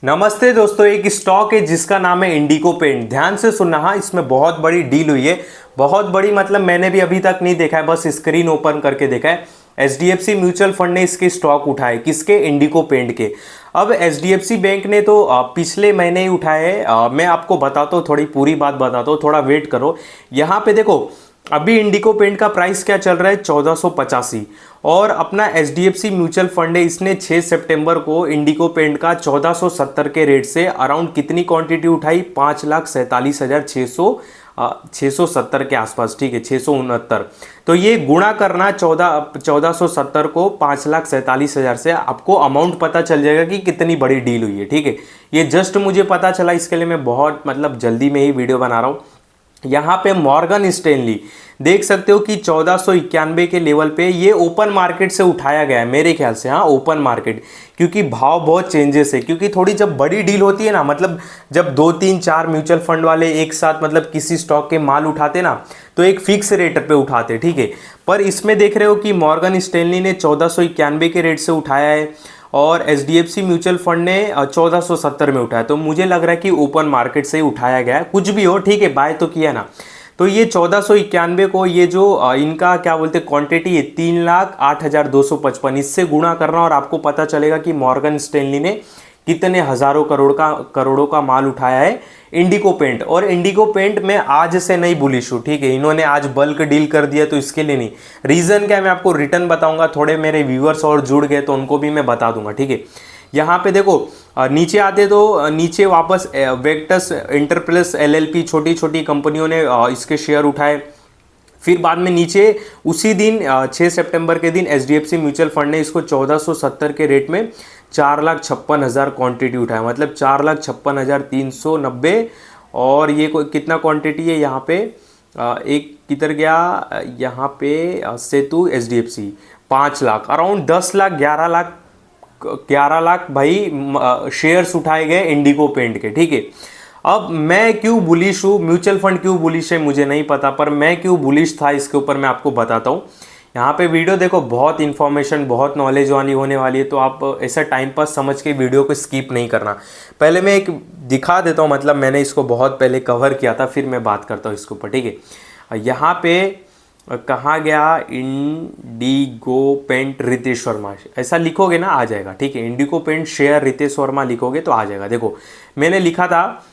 नमस्ते दोस्तों, एक स्टॉक है जिसका नाम है इंडिको पेंट। ध्यान से सुनना, हाँ इसमें बहुत बड़ी डील हुई है। बहुत बड़ी मतलब मैंने भी अभी तक नहीं देखा है, बस स्क्रीन ओपन करके देखा है। एचडीएफसी म्यूचुअल फंड ने इसके स्टॉक उठाए, किसके? इंडिको पेंट के। अब एचडीएफसी बैंक ने तो पिछले महीने ही उठाए है। मैं आपको बताता हूँ, थोड़ी पूरी बात बताता हूँ, थोड़ा वेट करो। यहाँ पे देखो, अभी इंडिको पेंट का प्राइस क्या चल रहा है? 1485। और अपना एचडीएफसी म्यूचुअल फंड है, इसने 6 सितंबर को इंडिको पेंट का 1470 के रेट से अराउंड कितनी क्वांटिटी उठाई? 5,47,670 के आसपास, ठीक है, 669। तो ये गुणा करना 1470 को 5,47,000 से, आपको अमाउंट पता चल जाएगा कि कितनी बड़ी डील हुई है, ठीक है। ये जस्ट मुझे पता चला, इसके लिए मैं बहुत मतलब जल्दी में ही वीडियो बना रहा हूँ। यहाँ पे मॉर्गन स्टैनली देख सकते हो कि 1491 के लेवल पे ये ओपन मार्केट से उठाया गया है मेरे ख्याल से। हाँ, ओपन मार्केट, क्योंकि भाव बहुत चेंजेस है। क्योंकि थोड़ी जब बड़ी डील होती है ना, मतलब जब 2 3 4 म्यूचुअल फंड वाले एक साथ मतलब किसी स्टॉक के माल उठाते ना, तो एक फिक्स रेट पे उठाते, ठीक है। पर इसमें देख रहे हो कि मॉर्गन स्टैनली ने 1491 के रेट से उठाया है और एचडीएफसी म्यूचुअल फंड ने 1470 में उठाया। तो मुझे लग रहा है कि ओपन मार्केट से ही उठाया गया है। कुछ भी हो, ठीक है, बाय तो किया ना। तो ये 1491 को ये जो इनका क्या बोलते क्वांटिटी है 3,08,255, इससे गुणा करना और आपको पता चलेगा कि मॉर्गन स्टैनली ने कितने हजारों करोड़ों का माल उठाया है इंडिको पेंट। और इंडिको पेंट में आज से नहीं बुलिश हूँ, ठीक है। इन्होंने आज बल्क डील कर दिया तो इसके लिए नहीं। रीजन क्या है मैं आपको रिटर्न बताऊंगा। थोड़े मेरे व्यूअर्स और जुड़ गए तो उनको भी मैं बता दूंगा, ठीक है। यहाँ पे देखो, नीचे आते तो नीचे वापस वेक्टस इंटरप्रेस एलएलपी छोटी छोटी कंपनियों ने इसके शेयर उठाए। फिर बाद में नीचे उसी दिन 6 सितंबर के दिन एचडीएफसी म्यूचुअल फंड ने इसको 1470 के रेट में 4,56,000 क्वांटिटी उठाया, मतलब 4,56,390। और ये कितना क्वांटिटी है यहाँ पे? एक किधर गया यहाँ पे? सेतु एचडीएफसी 5 लाख, अराउंड 10 लाख 11 लाख भाई शेयर्स उठाए गए इंडिको पेंट के, ठीक है। अब मैं क्यों बुलिश हूँ, म्यूचुअल फंड क्यों बुलिश है मुझे नहीं पता, पर मैं क्यों बुलिश था इसके ऊपर मैं आपको बताता हूँ। यहाँ पे वीडियो देखो, बहुत इन्फॉर्मेशन बहुत नॉलेज वाली होने वाली है, तो आप ऐसा टाइम पास समझ के वीडियो को स्किप नहीं करना। पहले मैं एक दिखा देता हूँ, मतलब मैंने इसको बहुत पहले कवर किया था, फिर मैं बात करता हूँ इसके ऊपर, ठीक है। यहाँ पे कहाँ गया? इंडिगो पेंट रितेश वर्मा, ऐसा लिखोगे ना आ जाएगा, ठीक है। Indigo paint share Ritesh Verma लिखोगे तो आ जाएगा। देखो मैंने लिखा था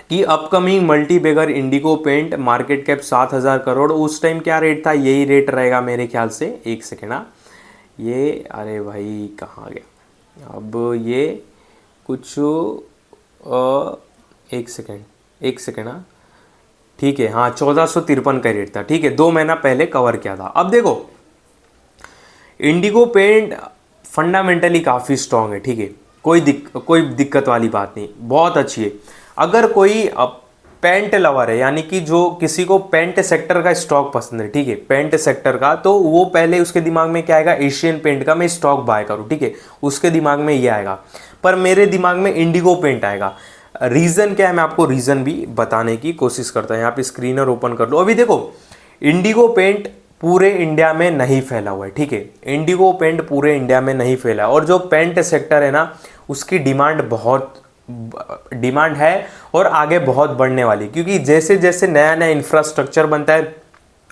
कि upcoming multi bagger Indigo paint market cap 7,000 crore. उस टाइम क्या रेट था? यही रेट रहेगा मेरे ख्याल से। एक सेकेंड, ये अरे भाई कहाँ गया अब ये कुछ एक सेकेंड ठीक है, हाँ 1453 का रेट था, ठीक है। 2 महीना पहले कवर किया था। अब देखो इंडिगो पेंट फंडामेंटली काफ़ी स्ट्रांग है, ठीक है। कोई दिक्कत वाली बात नहीं, बहुत अच्छी है। अगर कोई पेंट लवर है, यानी कि जो किसी को पेंट सेक्टर का स्टॉक पसंद है, ठीक है, पेंट सेक्टर का, तो वो पहले उसके दिमाग में क्या आएगा? एशियन पेंट का मैं स्टॉक बाय करूँ, ठीक है, उसके दिमाग में ये आएगा। पर मेरे दिमाग में इंडिगो पेंट आएगा। रीज़न क्या है मैं आपको रीज़न भी बताने की कोशिश करता हूँ। यहाँ पे स्क्रीनर ओपन कर लो। अभी देखो इंडिगो पेंट पूरे इंडिया में नहीं फैला हुआ है, ठीक है। इंडिगो पेंट पूरे इंडिया में नहीं फैला, और जो पेंट सेक्टर है ना, उसकी डिमांड है और आगे बहुत बढ़ने वाली, क्योंकि जैसे जैसे नया नया इंफ्रास्ट्रक्चर बनता है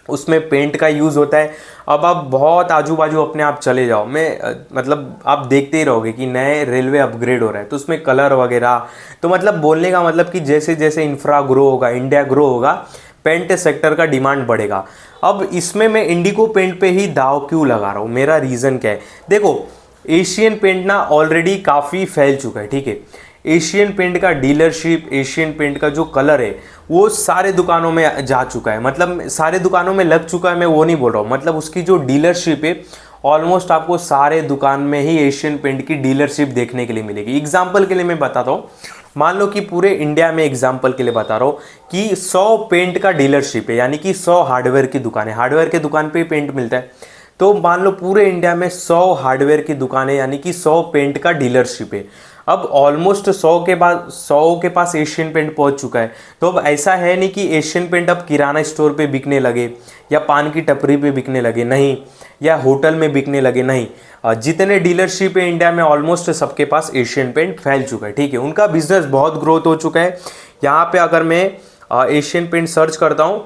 उसमें पेंट का यूज़ होता है। अब आप बहुत आजू बाजू अपने आप चले जाओ, मतलब आप देखते ही रहोगे कि नए रेलवे अपग्रेड हो रहा है, तो उसमें कलर वगैरह, तो मतलब बोलने का मतलब कि जैसे जैसे इंफ्रा ग्रो होगा, इंडिया ग्रो होगा, पेंट सेक्टर का डिमांड बढ़ेगा। अब इसमें मैं इंडिगो पेंट पे ही दाव क्यों लगा रहा हूँ? मेरा रीज़न क्या है? देखो एशियन पेंट ना ऑलरेडी काफ़ी फैल चुका है, ठीक है। एशियन पेंट का डीलरशिप, एशियन पेंट का जो कलर है वो सारे दुकानों में जा चुका है, मतलब सारे दुकानों में लग चुका है। मैं वो नहीं बोल रहा हूँ, मतलब उसकी जो डीलरशिप है ऑलमोस्ट आपको सारे दुकान में ही एशियन पेंट की डीलरशिप देखने के लिए मिलेगी। एग्जाम्पल के लिए मैं बताता हूँ, मान लो कि पूरे इंडिया में, एग्जाम्पल के लिए बता रहा हूँ कि 100 पेंट का डीलरशिप है, यानी कि 100 हार्डवेयर की दुकान है, हार्डवेयर के दुकान पे ही पेंट मिलता है। तो मान लो पूरे इंडिया में 100 हार्डवेयर की दुकान है, यानी कि 100 पेंट का डीलरशिप है। अब ऑलमोस्ट 100 के पास एशियन पेंट पहुंच चुका है। तो अब ऐसा है नहीं कि एशियन पेंट अब किराना स्टोर पे बिकने लगे या पान की टपरी पे बिकने लगे, नहीं, या होटल में बिकने लगे, नहीं। जितने डीलरशिप है इंडिया में ऑलमोस्ट सबके पास एशियन पेंट फैल चुका है, ठीक है। उनका बिजनेस बहुत ग्रोथ हो चुका है। यहाँ पे अगर मैं एशियन पेंट सर्च करता हूँ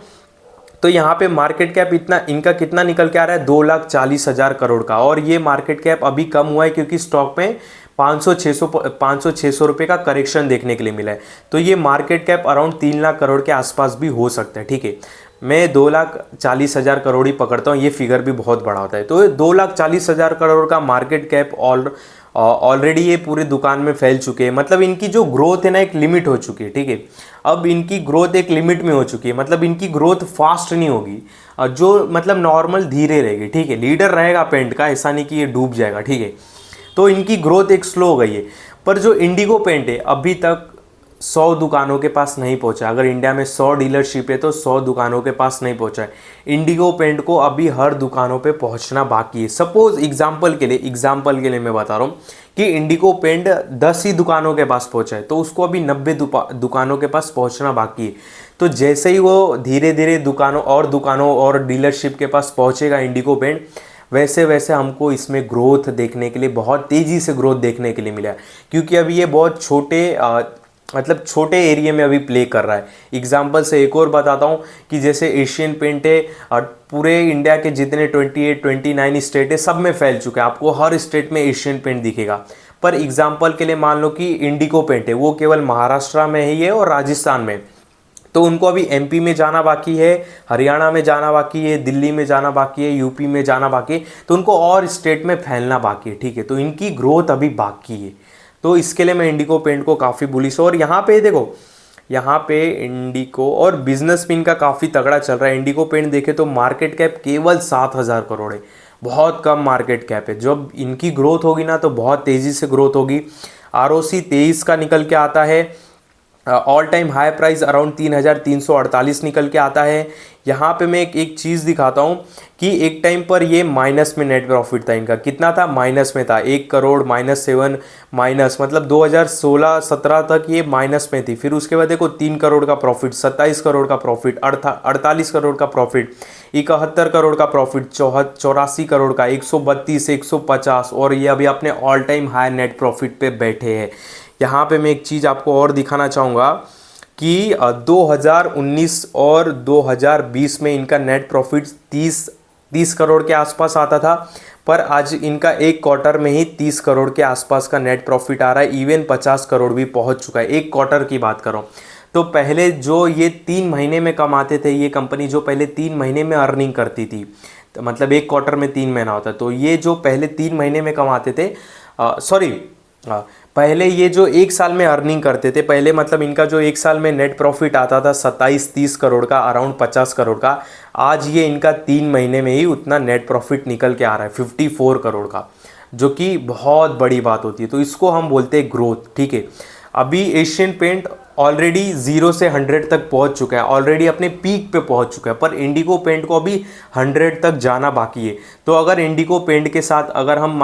तो यहाँ पे मार्केट कैप इतना इनका कितना निकल के आ रहा है, 2,40,000 करोड़ का। और ये मार्केट कैप अभी कम हुआ है क्योंकि स्टॉक में 500-600 रुपये का करेक्शन देखने के लिए मिला है। तो ये market cap around 3 lakh crore के आसपास भी हो सकता है, ठीक है। मैं 2,40,000 करोड़ ही पकड़ता हूँ, ये फिगर भी बहुत बड़ा होता है। तो 2,40,000 करोड़ का मार्केट कैप ऑलरेडी ये पूरे दुकान में फैल चुके हैं। मतलब इनकी जो ग्रोथ है ना एक लिमिट हो चुकी है, ठीक है। अब इनकी ग्रोथ एक लिमिट में हो चुकी है, मतलब इनकी ग्रोथ फास्ट नहीं होगी, जो मतलब नॉर्मल धीरे रहेगी, ठीक है। लीडर रहेगा पेंट का, ऐसा नहीं कि ये डूब जाएगा, ठीक है। तो इनकी ग्रोथ एक स्लो हो गई है। पर जो इंडिगो पेंट है अभी तक 100 दुकानों के पास नहीं पहुंचा। अगर इंडिया में 100 डीलरशिप है तो 100 दुकानों के पास नहीं पहुंचा है। इंडिगो पेंट को अभी हर दुकानों पे पहुंचना बाकी है। सपोज एग्जांपल के लिए मैं बता रहा हूँ कि इंडिगो पेंट 10 ही दुकानों के पास पहुंचा है, तो उसको अभी 90 दुकानों के पास पहुंचना बाकी है। तो जैसे ही वो धीरे धीरे दुकानों और डीलरशिप के पास पहुंचेगा इंडिगो पेंट, वैसे वैसे हमको इसमें ग्रोथ देखने के लिए, बहुत तेज़ी से ग्रोथ देखने के लिए मिला है। क्योंकि अभी ये बहुत मतलब छोटे एरिया में अभी प्ले कर रहा है। एग्जाम्पल से एक और बताता हूँ कि जैसे एशियन पेंट है पूरे इंडिया के जितने 28-29 स्टेट है सब में फैल चुका है। आपको हर स्टेट में एशियन पेंट दिखेगा। पर एग्जाम्पल के लिए मान लो कि इंडिगो पेंट है, वो केवल महाराष्ट्र में ही है और राजस्थान में। तो उनको अभी एमपी में जाना बाकी है, हरियाणा में जाना बाकी है, दिल्ली में जाना बाकी है, यूपी में जाना बाकी है। तो उनको और स्टेट में फैलना बाकी है, ठीक है। तो इनकी ग्रोथ अभी बाकी है। तो इसके लिए मैं इंडिगो पेंट को काफ़ी बुलिश हूँ। और यहाँ पे देखो, यहाँ पे इंडिगो और बिजनेस भी इनका काफ़ी तगड़ा चल रहा है। इंडिगो पेंट देखे तो मार्केट कैप केवल 7,000 करोड़ है, बहुत कम मार्केट कैप है। जब इनकी ग्रोथ होगी ना तो बहुत तेज़ी से ग्रोथ होगी। ROC 23 का निकल के आता है। All time high price around 3,348 निकल के आता है। यहाँ पे मैं एक चीज़ दिखाता हूँ कि एक टाइम पर ये माइनस में नेट प्रॉफिट था इनका। कितना था? माइनस में था, 1 करोड़ -7 माइनस, मतलब 2016-17 तक ये माइनस में थी। फिर उसके बाद देखो 3 करोड़ का प्रॉफिट, 27 करोड़ का प्रॉफिट, 48 करोड़ का प्रॉफिट, 71 करोड़ का प्रॉफिट, 84 करोड़ का, 132, 150, और ये अभी अपने all time high net profit पे बैठे हैं। यहाँ पे मैं एक चीज़ आपको और दिखाना चाहूँगा कि 2019 और 2020 में इनका नेट प्रॉफिट 30 करोड़ के आसपास आता था। पर आज इनका एक क्वार्टर में ही 30 करोड़ के आसपास का नेट प्रॉफिट आ रहा है। इवन 50 करोड़ भी पहुंच चुका है, एक क्वार्टर की बात कर रहा हूँ। तो पहले जो ये 3 महीने में कमाते थे, ये कंपनी जो पहले 3 महीने में अर्निंग करती थी, तो मतलब एक क्वार्टर में 3 महीना होता है, तो ये जो पहले 3 महीने में कमाते थे, पहले ये जो एक साल में अर्निंग करते थे, पहले मतलब इनका जो एक साल में नेट प्रॉफिट आता था 27-30 करोड़ का, अराउंड 50 करोड़ का, आज ये इनका 3 महीने में ही उतना नेट प्रॉफिट निकल के आ रहा है 54 करोड़ का, जो कि बहुत बड़ी बात होती है। तो इसको हम बोलते हैं ग्रोथ, ठीक है। अभी एशियन पेंट ऑलरेडी 0 से 100 तक पहुंच चुका है, ऑलरेडी अपने पीक पे पहुंच चुका है। पर इंडिगो पेंट को अभी 100 तक जाना बाकी है। तो अगर इंडिगो पेंट के साथ अगर हम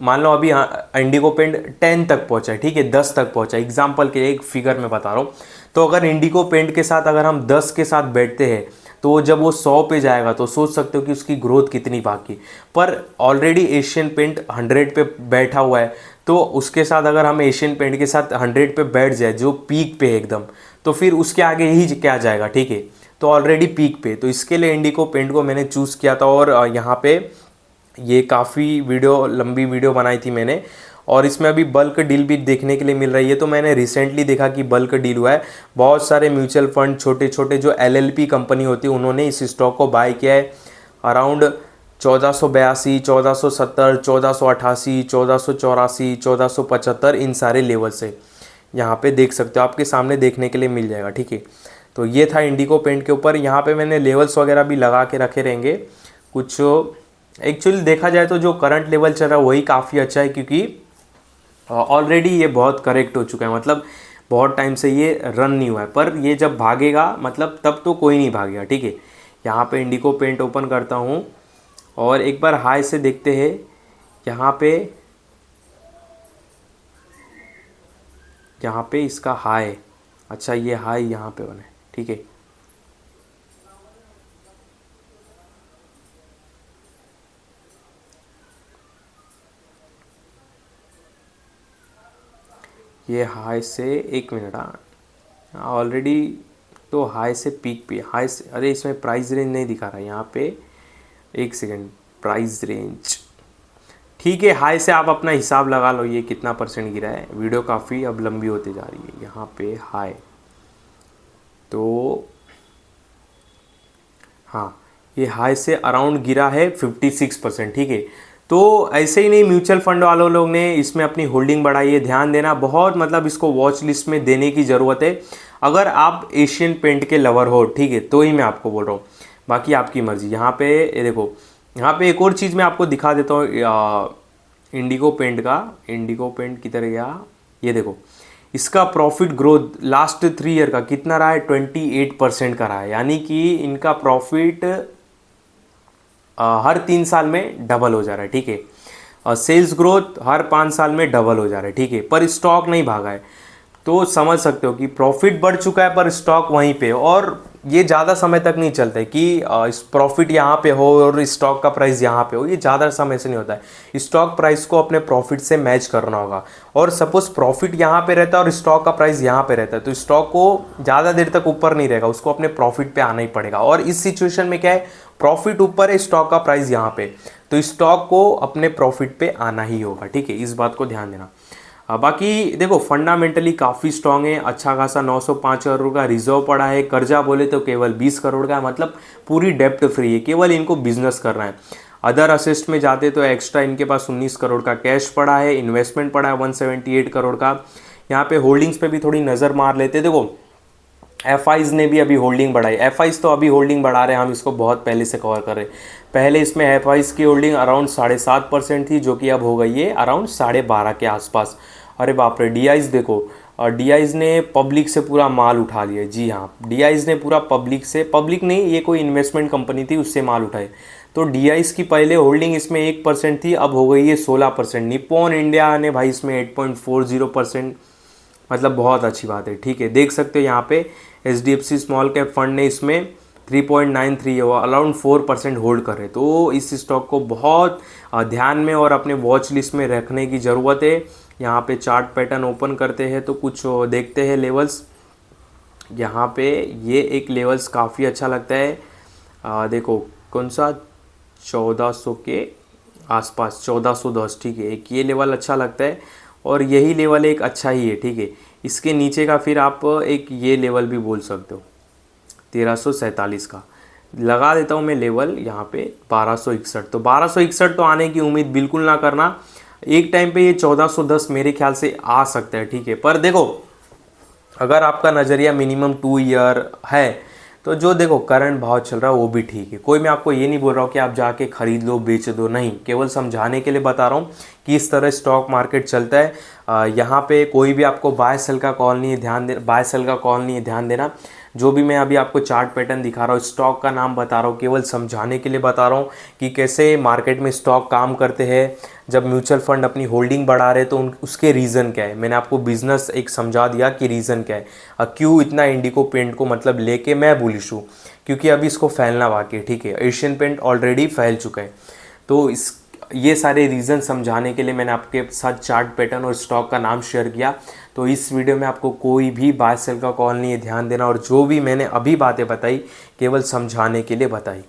मान लो अभी इंडिगो पेंट 10 तक पहुंचा है, ठीक है, 10 तक पहुंचा है, एग्जाम्पल के लिए एक फिगर में बता रहा हूँ। तो अगर इंडिगो पेंट के साथ अगर हम 10 के साथ बैठते हैं, तो जब वो 100 पे जाएगा तो सोच सकते हो कि उसकी ग्रोथ कितनी बाकी। पर ऑलरेडी एशियन पेंट 100 पे बैठा हुआ है, तो उसके साथ अगर हम एशियन पेंट के साथ 100 पे बैठ जाए जो पीक पे है एकदम, तो फिर उसके आगे ही क्या जाएगा, ठीक है। तो ऑलरेडी पीक पे, तो इसके लिए इंडिगो पेंट को मैंने चूज़ किया था। और यहाँ पे ये काफ़ी लंबी वीडियो बनाई थी मैंने, और इसमें अभी बल्क डील भी देखने के लिए मिल रही है। तो मैंने रिसेंटली देखा कि बल्क डील हुआ है। बहुत सारे म्यूचुअल फंड, छोटे छोटे जो LLP कंपनी होती है, उन्होंने इस स्टॉक को बाय किया है अराउंड 1482, 1470, 1488, 1484, 1475, इन सारे लेवल से यहाँ पे देख सकते हो, आपके सामने देखने के लिए मिल जाएगा, ठीक है। तो ये था इंडिगो पेंट के ऊपर। यहाँ पे मैंने लेवल्स वगैरह भी लगा के रखे रहेंगे कुछ। एक्चुअली देखा जाए तो जो करंट लेवल चल रहा है वही काफ़ी अच्छा है, क्योंकि ऑलरेडी ये बहुत करेक्ट हो चुका है, मतलब बहुत टाइम से ये रन नहीं हुआ है। पर ये जब भागेगा मतलब तब तो कोई नहीं भागेगा, ठीक है। यहाँ पे इंडिगो पेंट ओपन करता हूँ और एक बार हाई से देखते हैं। यहाँ पे इसका हाई, अच्छा ये हाई यहाँ पे बना है, ठीक है। ये हाई से, एक मिनट, हाँ ऑलरेडी, तो हाई से पीक पे, हाई से, अरे इसमें प्राइस रेंज नहीं दिखा रहा है यहाँ पे, एक सेकेंड, प्राइस रेंज, ठीक है, हाई से आप अपना हिसाब लगा लो ये कितना परसेंट गिरा है। वीडियो काफ़ी अब लंबी होती जा रही है। यहाँ पे हाई, तो हाँ ये हाई से अराउंड गिरा है 56%, ठीक है। तो ऐसे ही नहीं, म्यूचुअल फंड वालों लोग ने इसमें अपनी होल्डिंग बढ़ाई है, ध्यान देना बहुत, मतलब इसको वॉच लिस्ट में देने की ज़रूरत है। अगर आप एशियन पेंट के लवर हो, ठीक है, तो ही मैं आपको बोल रहा हूँ, बाकी आपकी मर्ज़ी। यहाँ पे ये देखो, यहाँ पे एक और चीज़ मैं आपको दिखा देता हूँ, इंडिगो पेंट का, इंडिगो पेंट किधर गया, ये देखो, इसका प्रॉफिट ग्रोथ लास्ट 3 ईयर का कितना रहा है, 28% का रहा है। यानी कि इनका प्रॉफिट हर 3 साल में डबल हो जा रहा है, ठीक है। और सेल्स ग्रोथ हर 5 साल में डबल हो जा रहा है, ठीक है, पर स्टॉक नहीं भागा है। तो समझ सकते हो कि प्रॉफिट बढ़ चुका है पर स्टॉक वहीं पे, और ये ज़्यादा समय तक नहीं चलता है कि प्रॉफिट यहाँ पे हो और स्टॉक का प्राइस यहाँ पे हो, ये ज़्यादा समय से नहीं होता है। स्टॉक प्राइस को अपने प्रॉफिट से मैच करना होगा, और सपोज प्रॉफिट यहाँ पे रहता है और स्टॉक का प्राइस यहाँ पे रहता है, तो स्टॉक को ज़्यादा देर तक ऊपर नहीं रहेगा, उसको अपने प्रॉफिट पे आना ही पड़ेगा। और इस सिचुएशन में क्या है, प्रॉफिट ऊपर है, स्टॉक का प्राइस यहाँ पे, तो स्टॉक को अपने प्रॉफिट पे आना ही होगा, ठीक है, इस बात को ध्यान देना। बाकी देखो फंडामेंटली काफ़ी स्ट्रांग है, अच्छा खासा 905 करोड़ का रिजर्व पड़ा है, कर्जा बोले तो केवल 20 करोड़ का, मतलब पूरी डेप्ट फ्री है, केवल इनको बिजनेस करना है। अदर असेस्ट में जाते तो एक्स्ट्रा इनके पास 19 करोड़ का कैश पड़ा है, इन्वेस्टमेंट पड़ा है 178 करोड़ का। यहाँ पे होल्डिंग्स पे भी थोड़ी नज़र मार लेते, देखो एफआईज ने भी अभी होल्डिंग बढ़ाई, एफआईज तो अभी होल्डिंग बढ़ा रहे हैं, हम इसको बहुत पहले से कवर कर रहे हैं। पहले इसमें एफआईज की होल्डिंग अराउंड 7.5% थी, जो कि अब हो गई है अराउंड 12.5 के आसपास। अरे बाप रे, डीआईज देखो, और डीआईज ने पब्लिक से पूरा माल उठा लिया, जी हाँ, डीआईज ने पूरा पब्लिक से, पब्लिक नहीं, ये कोई इन्वेस्टमेंट कंपनी थी, उससे माल उठाए। तो डीआईज की पहले होल्डिंग इसमें 1% थी, अब हो गई है 16%। निप्पॉन इंडिया ने भाई इसमें 8.40%, मतलब बहुत अच्छी बात है, ठीक है। देख सकते हो यहाँ पे HDFC स्मॉल कैप फंड ने इसमें 3.93 अराउंड 4% होल्ड कर रहे, तो इस स्टॉक को बहुत ध्यान में और अपने वॉच लिस्ट में रखने की ज़रूरत है। यहाँ पे चार्ट पैटर्न ओपन करते हैं तो कुछ देखते हैं लेवल्स। यहाँ पे ये एक लेवल्स काफ़ी अच्छा लगता है, देखो कौन सा, 1400 के आसपास, 1410, ठीक है, एक ये लेवल अच्छा लगता है, और यही लेवल एक अच्छा ही है, ठीक है। इसके नीचे का फिर आप एक ये लेवल भी बोल सकते हो, 1347 का लगा देता हूँ मैं लेवल यहाँ पे, 1261। तो 1261 तो आने की उम्मीद बिल्कुल ना करना, एक टाइम पे ये 1410 मेरे ख्याल से आ सकता है, ठीक है। पर देखो अगर आपका नज़रिया मिनिमम 2 ईयर है, तो जो देखो करंट भाव चल रहा है वो भी ठीक है। कोई मैं आपको ये नहीं बोल रहा हूँ कि आप जाके खरीद लो बेच दो, नहीं, केवल समझाने के लिए बता रहा हूँ कि इस तरह स्टॉक मार्केट चलता है। यहाँ पे कोई भी आपको बाय सेल का कॉल नहीं है, ध्यान दे, बाय सेल का कॉल नहीं है, ध्यान देना। जो भी मैं अभी आपको चार्ट पैटर्न दिखा रहा हूँ, स्टॉक का नाम बता रहा हूँ, केवल समझाने के लिए बता रहा हूँ कि कैसे मार्केट में स्टॉक काम करते हैं। जब म्यूचुअल फंड अपनी होल्डिंग बढ़ा रहे तो उसके रीज़न क्या है, मैंने आपको बिजनेस एक समझा दिया कि रीज़न क्या है, क्यों इतना इंडिगो पेंट को मतलब लेके मैं बुलिश हूँ, क्योंकि अभी इसको फैलना बाकी है, ठीक है। एशियन पेंट ऑलरेडी फैल चुका है, तो ये सारे रीज़न समझाने के लिए मैंने आपके साथ चार्ट पैटर्न और स्टॉक का नाम शेयर किया। तो इस वीडियो में आपको कोई भी बाय सेल का कॉल नहीं है, ध्यान देना, और जो भी मैंने अभी बातें बताई केवल समझाने के लिए बताई।